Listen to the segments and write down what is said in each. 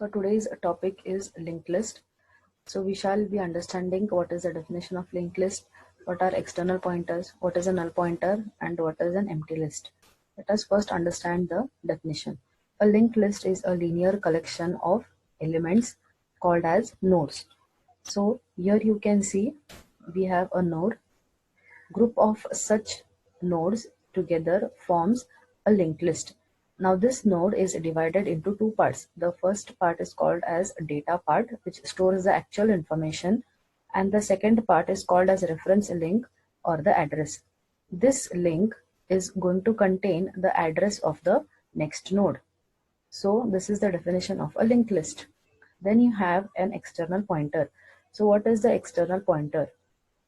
So today's topic is linked list. So we shall be understanding what is the definition of linked list, what are external pointers, what is a null pointer, and what is an empty list. Let us first understand the definition. A linked list is a linear collection of elements called as nodes. So here you can see we have a node. Group of such nodes together forms a linked list. Now this node is divided into two parts. The first part is called as data part, which stores the actual information, and the second part is called as reference link or the address. This link is going to contain the address of the next node. So this is the definition of a linked list. Then you have an external pointer. So what is the external pointer?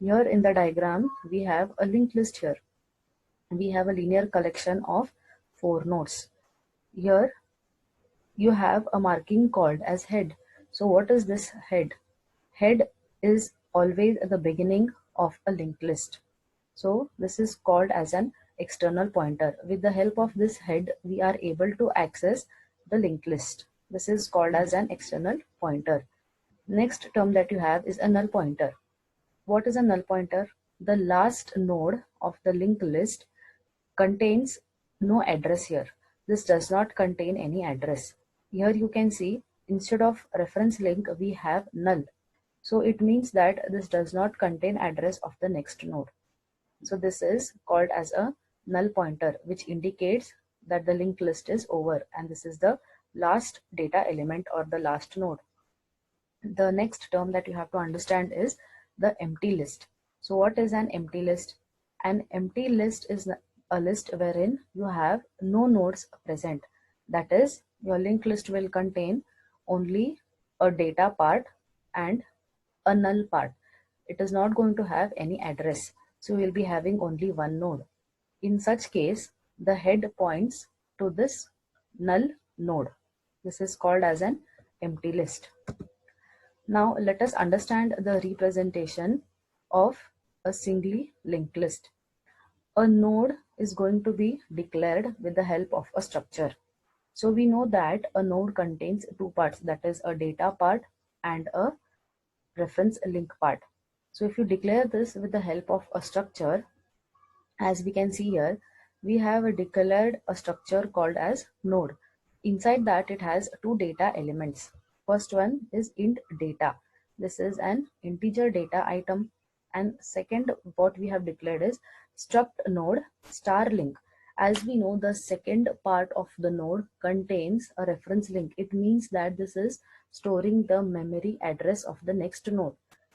Here in the diagram, we have a linked list here. We have a linear collection of 4 nodes. Here you have a marking called as head. So what is this head? Head is always at the beginning of a linked list. So this is called as an external pointer. With the help of this head, we are able to access the linked list. This is called as an external pointer. Next term that you have is a null pointer. What is a null pointer? The last node of the linked list contains no address here. This does not contain any address. Here you can see instead of reference link we have null. So it means that this does not contain address of the next node. So this is called as a null pointer, which indicates that the linked list is over and this is the last data element or the last node. The next term that you have to understand is the empty list. So what is an empty list? An empty list is a list wherein you have no nodes present. That is, your linked list will contain only a data part and a null part. It is not going to have any address. So we will be having only one node. In such case, the head points to this null node. This is called as an empty list. Now let us understand the representation of a singly linked list. A node is going to be declared with the help of a structure. So we know that a node contains two parts, that is a data part and a reference link part. So if you declare this with the help of a structure, as we can see here, we have declared a structure called as node. Inside that it has two data elements. First one is int data. This is an integer data item. And second, what we have declared is struct node star link. As we know, the second part of the node contains a reference link. It means that this is storing the memory address of the next node.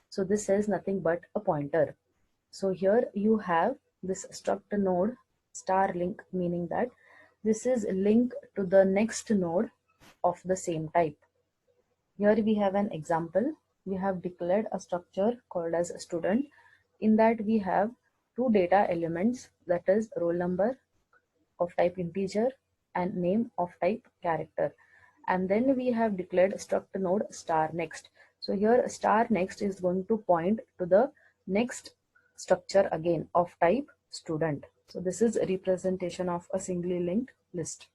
So this is nothing but a pointer. So here you have this struct node star link, meaning that this is linked to the next node of the same type. Here we have an example. We have declared a structure called as student. In that we have two data elements, that is roll number of type integer and name of type character. And then we have declared struct node star next. So here star next is going to point to the next structure again of type student. So this is a representation of a singly linked list.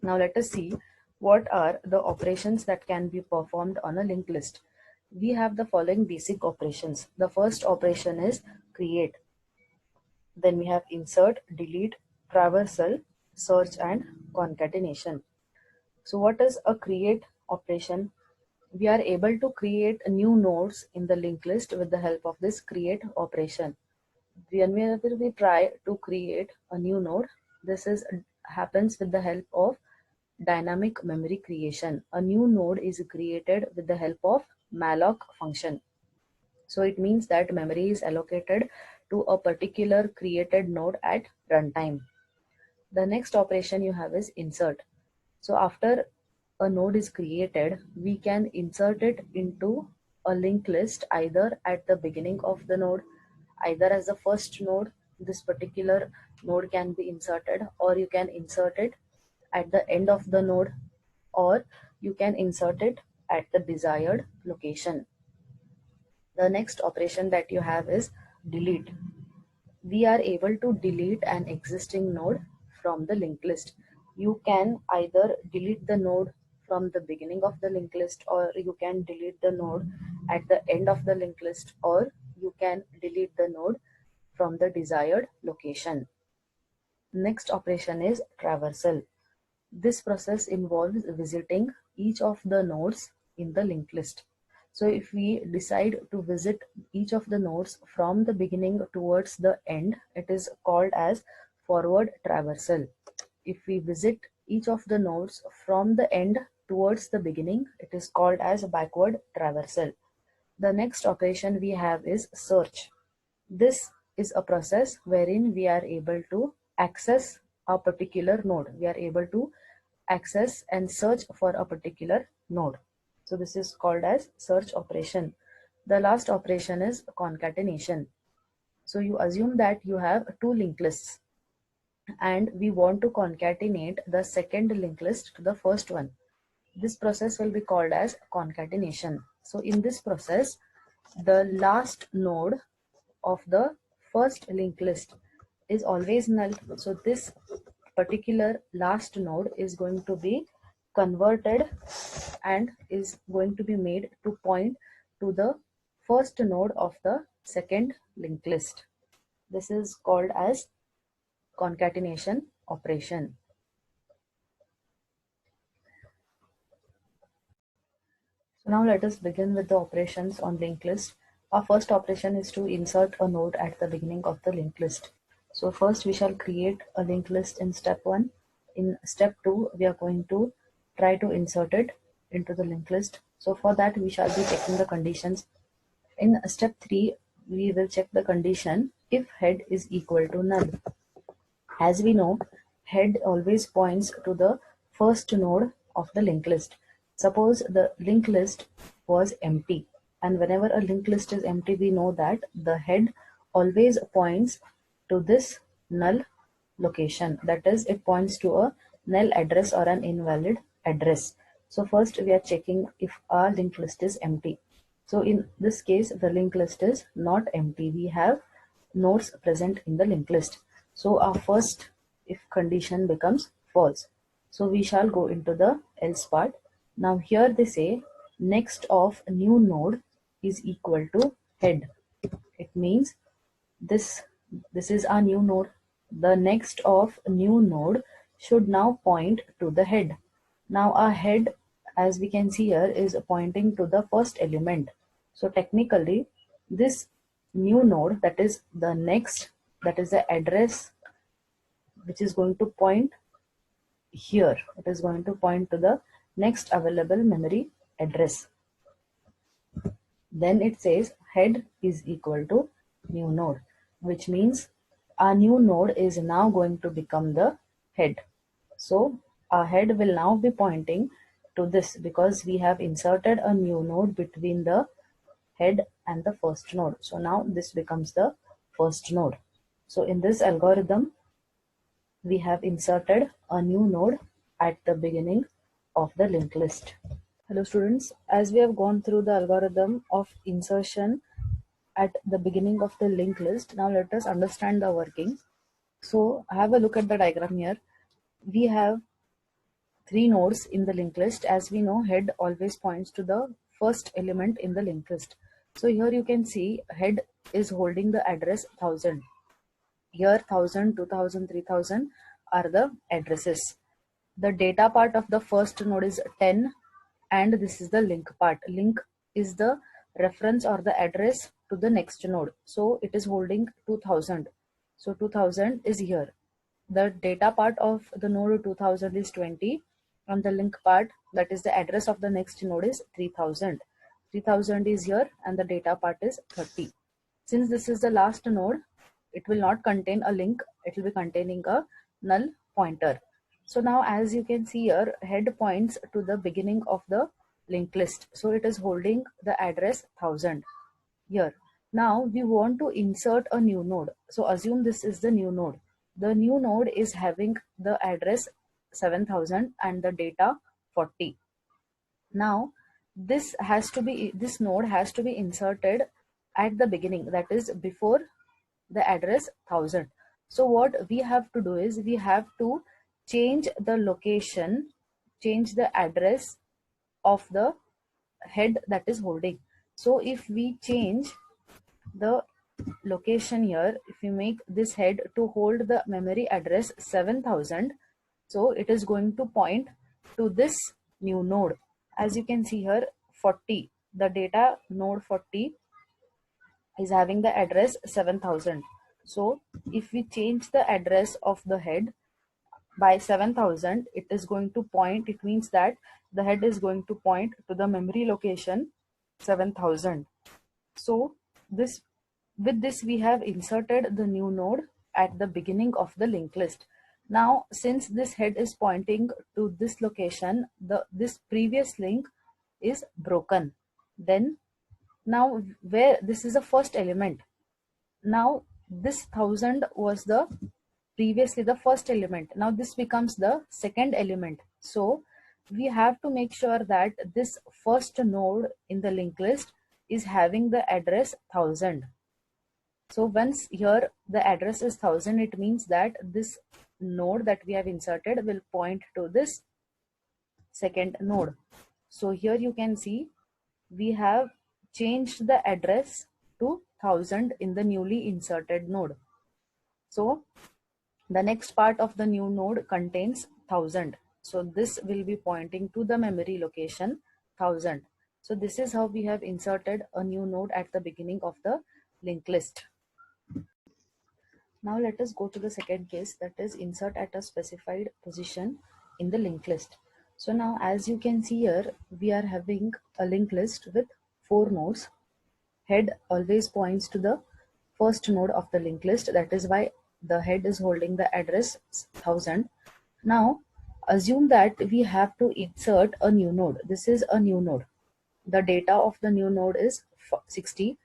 Now let us see what are the operations that can be performed on a linked list. We have the following basic operations. The first operation is create. Then we have insert, delete, traversal, search, and concatenation. So what is a create operation? We are able to create new nodes in the linked list with the help of this create operation. Whenever we try to create a new node, this is happens with the help of dynamic memory creation. A new node is created with the help of malloc function. So it means that memory is allocated to a particular created node at runtime. The next operation you have is insert. So after a node is created, we can insert it into a linked list either at the beginning of the node, either as the first node. This particular node can be inserted, or you can insert it at the end of the node, or you can insert it at the desired location. The next operation that you have is delete. We are able to delete an existing node from the linked list. You can either delete the node from the beginning of the linked list, or you can delete the node at the end of the linked list, or you can delete the node from the desired location. Next operation is traversal. This process involves visiting each of the nodes in the linked list. So if we decide to visit each of the nodes from the beginning towards the end, it is called as forward traversal. If we visit each of the nodes from the end towards the beginning, it is called as backward traversal. The next operation we have is search. This is a process wherein we are able to access a particular node. We are able to access and search for a particular node. So this is called as search operation. The last operation is concatenation. So you assume that you have two linked lists and we want to concatenate the second linked list to the first one. This process will be called as concatenation. So in this process, the last node of the first linked list is always null. So this particular last node is going to be converted and is going to be made to point to the first node of the second linked list. This is called as concatenation operation. So now let us begin with the operations on linked list. Our first operation is to insert a node at the beginning of the linked list. So first we shall create a linked list in step 1. In step 2, we are going to try to insert it into the linked list. So for that we shall be checking the conditions. In step 3, we will check the condition if head is equal to null. As we know, head always points to the first node of the linked list. Suppose the linked list was empty, and whenever a linked list is empty, we know that the head always points to this null location. That is, it points to a null address or an invalid address. So first we are checking if our linked list is empty. So in this case, the linked list is not empty. We have nodes present in the linked list. So our first if condition becomes false. So we shall go into the else part. Now here they say next of new node is equal to head. It means this is our new node. The next of new node should now point to the head. Now our head, as we can see here, is pointing to the first element. So technically this new node, that is the next, that is the address which is going to point here. It is going to point to the next available memory address. Then it says head is equal to new node, which means our new node is now going to become the head. So our head will now be pointing to this because we have inserted a new node between the head and the first node. So now this becomes the first node. So in this algorithm, we have inserted a new node at the beginning of the linked list. Hello students, as we have gone through the algorithm of insertion at the beginning of the linked list, now let us understand the working. So have a look at the diagram here. We have 3 nodes in the linked list. As we know, head always points to the first element in the linked list. So here you can see head is holding the address 1000. Here 1000, 2000, 3000 are the addresses. The data part of the first node is 10 and this is the link part. Link is the reference or the address to the next node. So it is holding 2000. So 2000 is here. The data part of the node 2000 is 20 and the link part, that is the address of the next node, is 3000. 3000 is here and the data part is 30. Since this is the last node, it will not contain a link, it will be containing a null pointer. So now as you can see here, head points to the beginning of the linked list. So it is holding the address 1000 here. Now we want to insert a new node. So assume this is the new node. The new node is having the address 7000 and the data 40. Now this node has to be inserted at the beginning, that is before the address 1000. So what we have to do is we have to change the location change the address of the head that is holding. So if we change the location here, if we make this head to hold the memory address 7000, so it is going to point to this new node. As you can see here, 40, the data node 40 is having the address 7000. So if we change the address of the head by 7000, it is going to point, it means that the head is going to point to the memory location 7000. So this, with this we have inserted the new node at the beginning of the linked list. Now since this head is pointing to this location, this previous link is broken. Then now where this is the first element, now this 1000 was the previously the first element, now this becomes the second element. So we have to make sure that this first node in the linked list is having the address 1000. So once here the address is 1000, it means that this node that we have inserted will point to this second node. So here you can see we have changed the address to 1000 in the newly inserted node. So the next part of the new node contains 1000. So this will be pointing to the memory location 1000. So this is how we have inserted a new node at the beginning of the linked list. Now let us go to the second case, that is insert at a specified position in the linked list. So now as you can see here, we are having a linked list with 4 nodes. Head always points to the first node of the linked list. That is why the head is holding the address 1000. Now assume that we have to insert a new node. This is a new node. The data of the new node is 60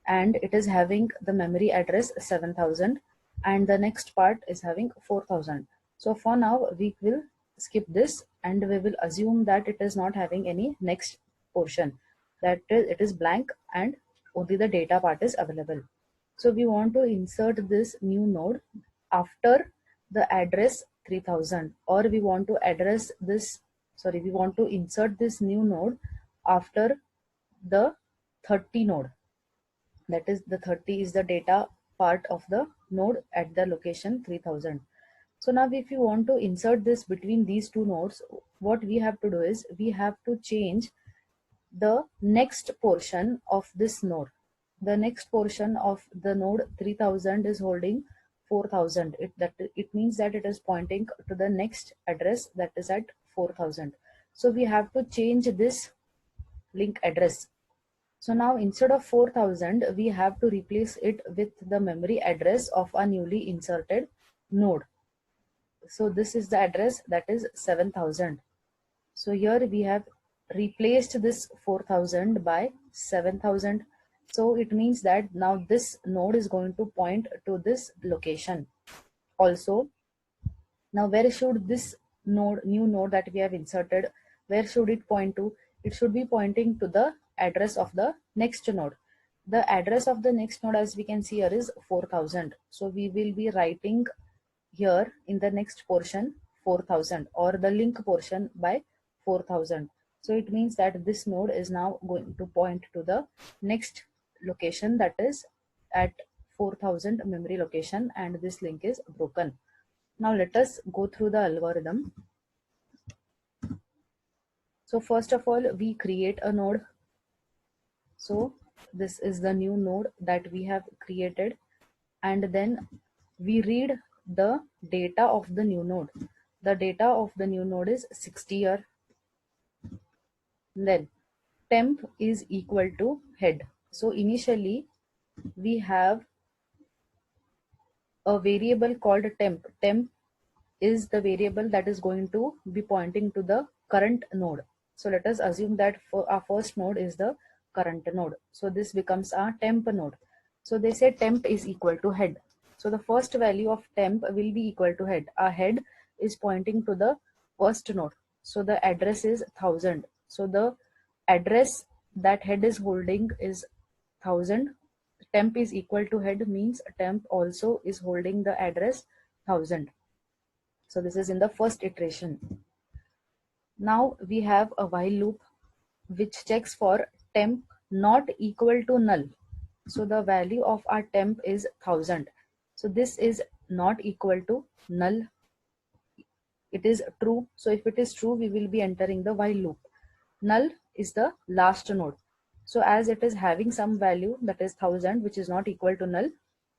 and it is having the memory address 7000, and the next part is having 4000. So for now we will skip this and we will assume that it is not having any next portion, that is, it is blank and only the data part is available. So we want to insert this new node after the address 3000, or we want to address this, sorry, we want to insert this new node after the 30 node. That is, the 30 is the data part of the node at the location 3000. So now if you want to insert this between these two nodes, what we have to do is we have to change the next portion of this node. The next portion of the node 3000 is holding 4000. It means that it is pointing to the next address that is at 4000. So we have to change this link address. So now instead of 4000, we have to replace it with the memory address of a newly inserted node. So this is the address, that is 7000. So here we have replaced this 4000 by 7000. So it means that now this node is going to point to this location. Also, now where should this node, new node that we have inserted, where should it point to? It should be pointing to the address of the next node. The address of the next node, as we can see here, is 4000. So we will be writing here in the next portion 4000, or the link portion by 4000. So it means that this node is now going to point to the next location, that is at 4000 memory location, and this link is broken. Now let us go through the algorithm. So first of all, we create a node. So this is the new node that we have created, and then we read the data of the new node. The data of the new node is 60 here. Then temp is equal to head. So initially we have a variable called temp. Temp is the variable that is going to be pointing to the current node. So let us assume that for our first node is the current node. So this becomes our temp node. So they say temp is equal to head. So the first value of temp will be equal to head. Our head is pointing to the first node. So the address is 1000. So the address that head is holding is 1000. Temp is equal to head means temp also is holding the address 1000. So this is in the first iteration. Now we have a while loop which checks for temp not equal to null. So the value of our temp is 1000. So this is not equal to null. It is true. So if it is true, we will be entering the while loop. Null is the last node. So as it is having some value, that is 1000, which is not equal to null,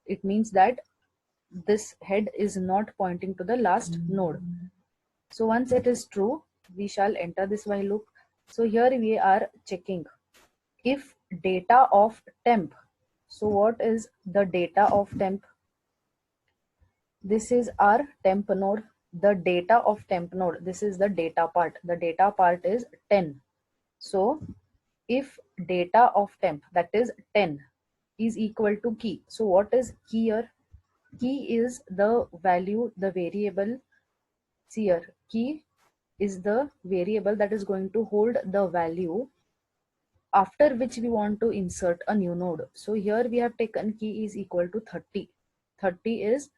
it means that this head is not pointing to the last node. So once it is true, we shall enter this while loop. So here we are checking if data of temp. So what is the data of temp? This is our temp node. The data of temp node, this is the data part. The data part is 10. So if data of temp, that is 10, is equal to key. So what is key here? Key is the value, the variable. See here, key is the variable that is going to hold the value after which we want to insert a new node. So here we have taken key is equal to 30. 30 is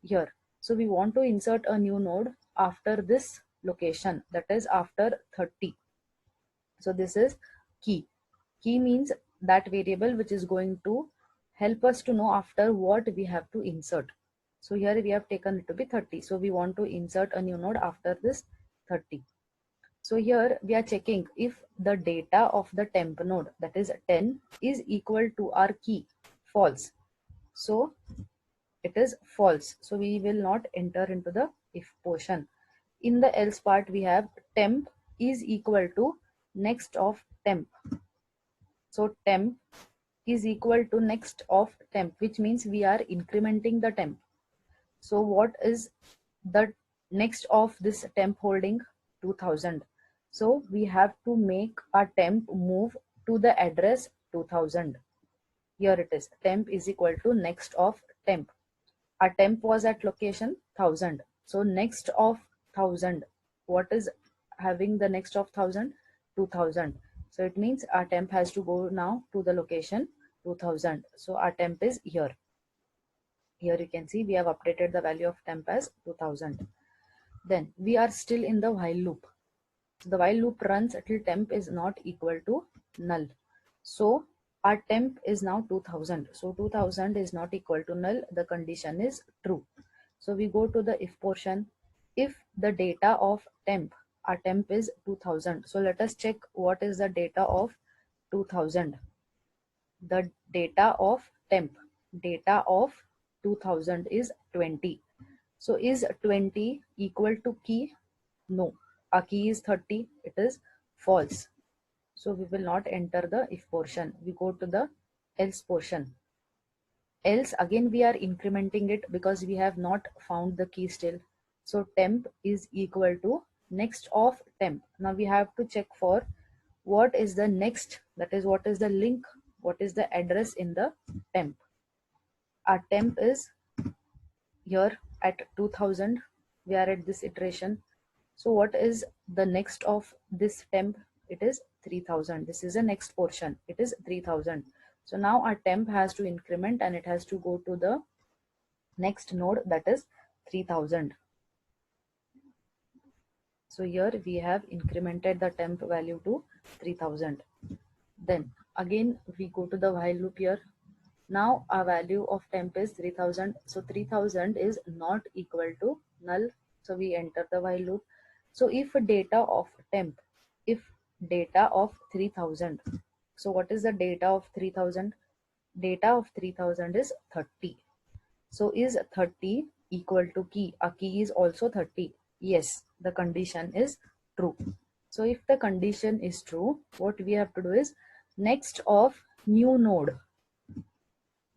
here. So we want to insert a new node after this location, that is after 30. So this is key. Key means that variable which is going to help us to know after what we have to insert. So here we have taken it to be 30. So we want to insert a new node after this 30. So here we are checking if the data of the temp node, that is 10, is equal to our key, false. So it is false. So we will not enter into the if portion. In the else part, we have temp is equal to next of temp. So temp is equal to next of temp, which means we are incrementing the temp. So what is the next of this temp holding? 2000. So we have to make our temp move to the address 2000. Here it is. Temp is equal to next of temp. Our temp was at location 1000. So next of 1000. What is having the next of 1000? 2000. So it means our temp has to go now to the location 2000. So our temp is here. Here you can see we have updated the value of temp as 2000. Then we are still in the while loop. So the while loop runs till temp is not equal to null. So our temp is now 2000. So 2000 is not equal to null. The condition is true. So we go to the if portion. If the data of temp, our temp is 2000. So let us check what is the data of 2000. The data of temp, data of 2000 is 20. So is 20 equal to key? No. Our key is 30. It is false. So we will not enter the if portion. We go to the else portion. Else again we are incrementing it because we have not found the key still. So temp is equal to next of temp. Now we have to check for what is the next, that is what is the link, what is the address in the temp. Our temp is here at 2000. We are at this iteration. So what is the next of this temp? It is 3000. This is the next portion. It is 3000. So now our temp has to increment and it has to go to the next node, that is 3000. So here we have incremented the temp value to 3000. Then again we go to the while loop here. Now our value of temp is 3000. So 3000 is not equal to null. So we enter the while loop. So if data of temp, if data of 3000. So what is the data of 3000? Data of 3000 is 30. So is 30 equal to key? A key is also 30. Yes, the condition is true. So if the condition is true, what we have to do is next of new node.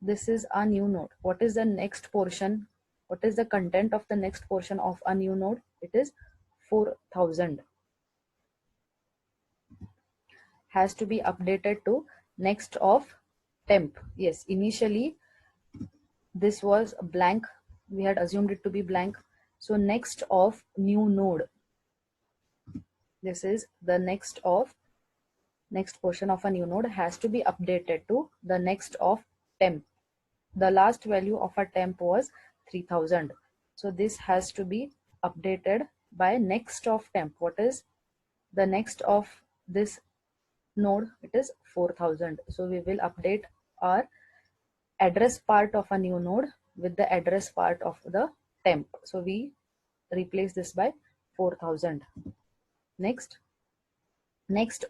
This is a new node. What is the next portion? What is the content of the next portion of a new node? It is 4000. Has to be updated to next of temp. Yes, initially this was blank. We had assumed it to be blank. So next of new node. This is the next portion of a new node has to be updated to the next of temp. The last value of a temp was 3000. So this has to be updated by next of temp. What is The next of this node, it is 4000. So we will update our address part of a new node with the address part of the temp. So we replace this by 4000. Next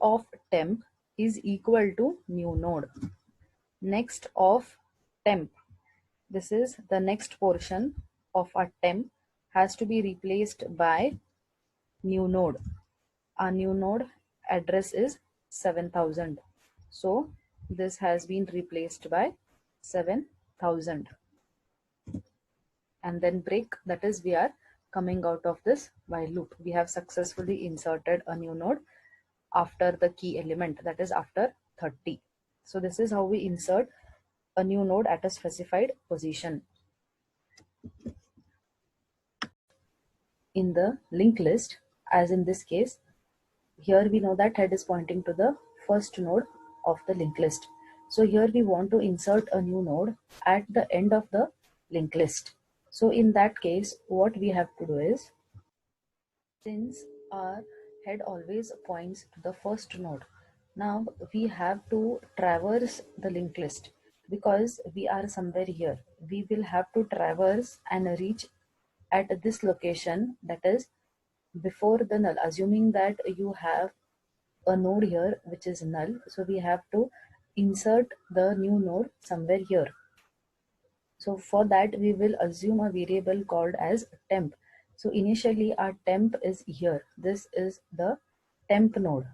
of temp is equal to new node. Next of temp, this is the next portion of a temp, has to be replaced by new node. Our new node address is 7000. So this has been replaced by 7000. And then break, that is we are coming out of this while loop. We have successfully inserted a new node after the key element, that is after 30. So this is how we insert a new node at a specified position. In the linked list, as in this case, here we know that head is pointing to the first node of the linked list. So here we want to insert a new node at the end of the linked list. So in that case, what we have to do is, since our head always points to the first node, now we have to traverse the linked list because we are somewhere here. We will have to traverse and reach at this location, that is before the null, assuming that you have a node here which is null. So we have to insert the new node somewhere here. So for that we will assume a variable called as temp. So initially our temp is here. This is the temp node.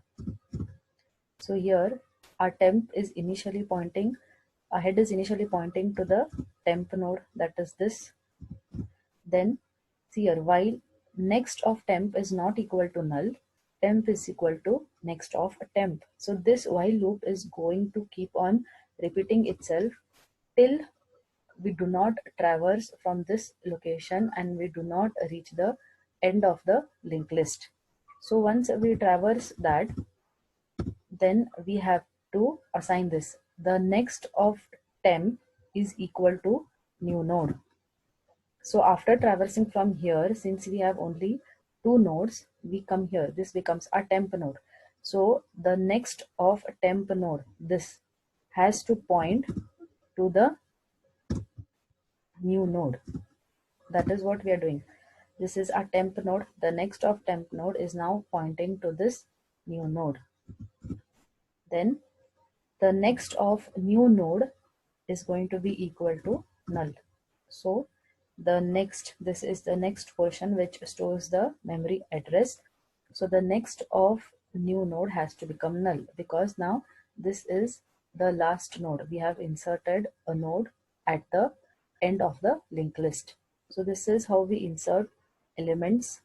So here our temp is initially pointing, our head is initially pointing to the temp node, that is this. Then see here, while next of temp is not equal to null, temp is equal to next of temp. So this while loop is going to keep on repeating itself till we do not traverse from this location and we do not reach the end of the linked list. So once we traverse that, then we have to assign this. The next of temp is equal to new node. So after traversing from here, since we have only two nodes, we come here. This becomes a temp node. So the next of temp node, this has to point to the new node. That is what we are doing. This is a temp node. The next of temp node is now pointing to this new node. Then the next of new node is going to be equal to null. So the next, this is the next portion which stores the memory address. So the next of new node has to become null because now this is the last node. We have inserted a node at the end of the linked list. So this is how we insert elements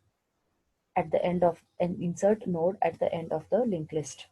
at the end of an insert node at the end of the linked list.